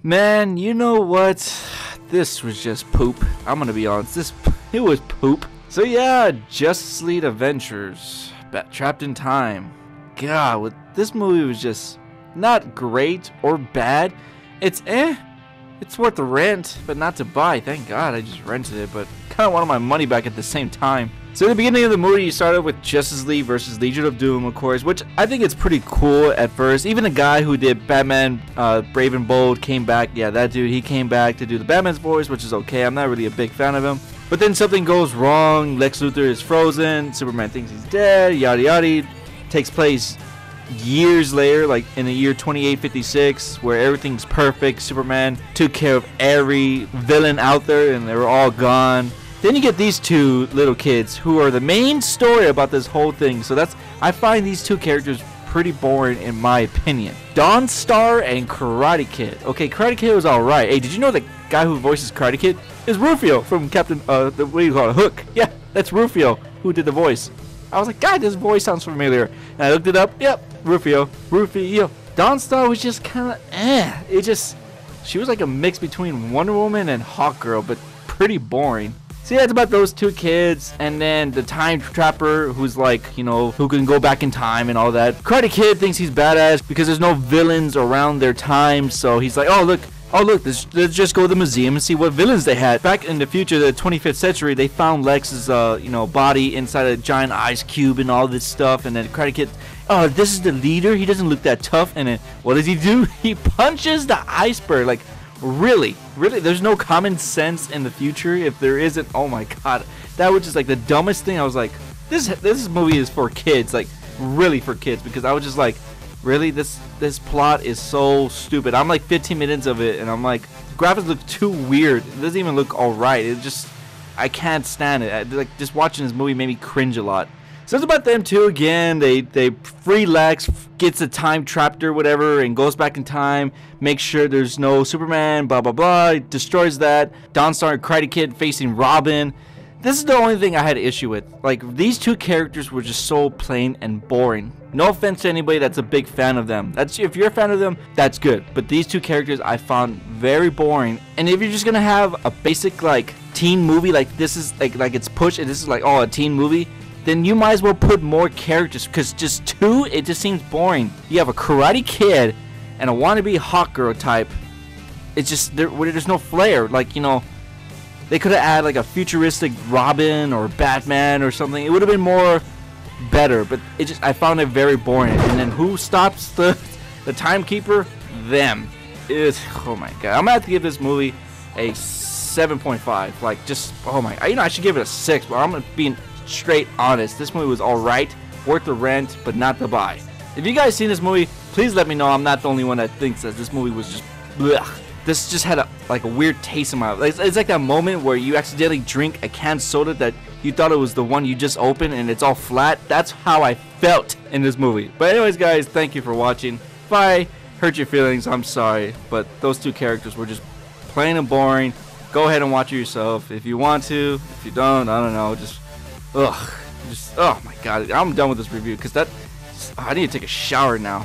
Man, you know what? This was just poop. I'm gonna be honest. It was poop. So yeah, Justice League Adventures, Trapped in Time. God, this movie was just not great or bad. It's It's worth the rent, but not to buy. Thank God I just rented it, but kind of wanted my money back at the same time. So at the beginning of the movie, you started with Justice League versus Legion of Doom, of course, which I think it's pretty cool at first. Even the guy who did Batman Brave and Bold came back. Yeah, that dude, he came back to do the Batman's voice, which is okay. I'm not really a big fan of him. But then something goes wrong. Lex Luthor is frozen. Superman thinks he's dead. Yada yada. Takes place years later, like in the year 2856, where everything's perfect. Superman took care of every villain out there, and they were all gone. Then you get these two little kids who are the main story about this whole thing. So I find these two characters pretty boring in my opinion. Dawnstar and Karate Kid. Okay, Karate Kid was alright. Hey, did you know the guy who voices Karate Kid is Rufio from Captain what do you call it? Hook. Yeah, that's Rufio who did the voice. I was like, God, this voice sounds familiar. And I looked it up. Yep, Rufio. Dawnstar was just kind of she was like a mix between Wonder Woman and Hawkgirl, but pretty boring. So yeah, it's about those two kids, and then the time trapper who's like, you know, who can go back in time and all that. Karate Kid thinks he's badass because there's no villains around their time, so he's like, oh look, let's just go to the museum and see what villains they had. Back in the future, the 25th century, they found Lex's body inside a giant ice cube and all this stuff, and then Karate Kid, oh, this is the leader, he doesn't look that tough, and then what does he do? He punches the iceberg. Like, really, there's no common sense in the future. If there isn't, oh my God, that was just like the dumbest thing. I was like, this movie is for kids, like really for kids, because I was just like, really, this plot is so stupid. I'm like 15 minutes of it, and I'm like, the graphics look too weird. It doesn't even look alright. I can't stand it. Like, just watching this movie made me cringe a lot. So it's about them two again. They free Lex, gets a time trapped or whatever, and goes back in time, makes sure there's no Superman, blah blah blah, destroys that. Dawnstar and Karate Kid facing Robin. This is the only thing I had an issue with. Like, these two characters were just so plain and boring. No offense to anybody that's a big fan of them. If you're a fan of them, that's good. But these two characters I found very boring. And if you're just gonna have a basic like teen movie, like this is like it's pushed and this is like, oh, a teen movie, then you might as well put more characters, because just two, it just seems boring. You have a Karate Kid and a wannabe Hawkgirl type. It's just there's no flair. Like, you know, they could have added like a futuristic Robin or Batman or something. It would have been more better, but I found it very boring. And then who stops the timekeeper? Them. Oh my God. I'm gonna have to give this movie a 7.5. Like, just, oh my, I should give it a 6, but I'm gonna be straight honest. This movie was alright, worth the rent, but not the buy. If you guys seen this movie, please let me know. I'm not the only one that thinks that this movie was just blech. This just had a weird taste in my mouth. It's like that moment where you accidentally drink a canned soda that you thought it was the one you just opened and it's all flat. That's how I felt in this movie. But anyways, guys, thank you for watching. If I hurt your feelings, I'm sorry, but those two characters were just plain and boring. Go ahead and watch it yourself if you want to. If you don't, I don't know. Oh my God, I'm done with this review because I need to take a shower now.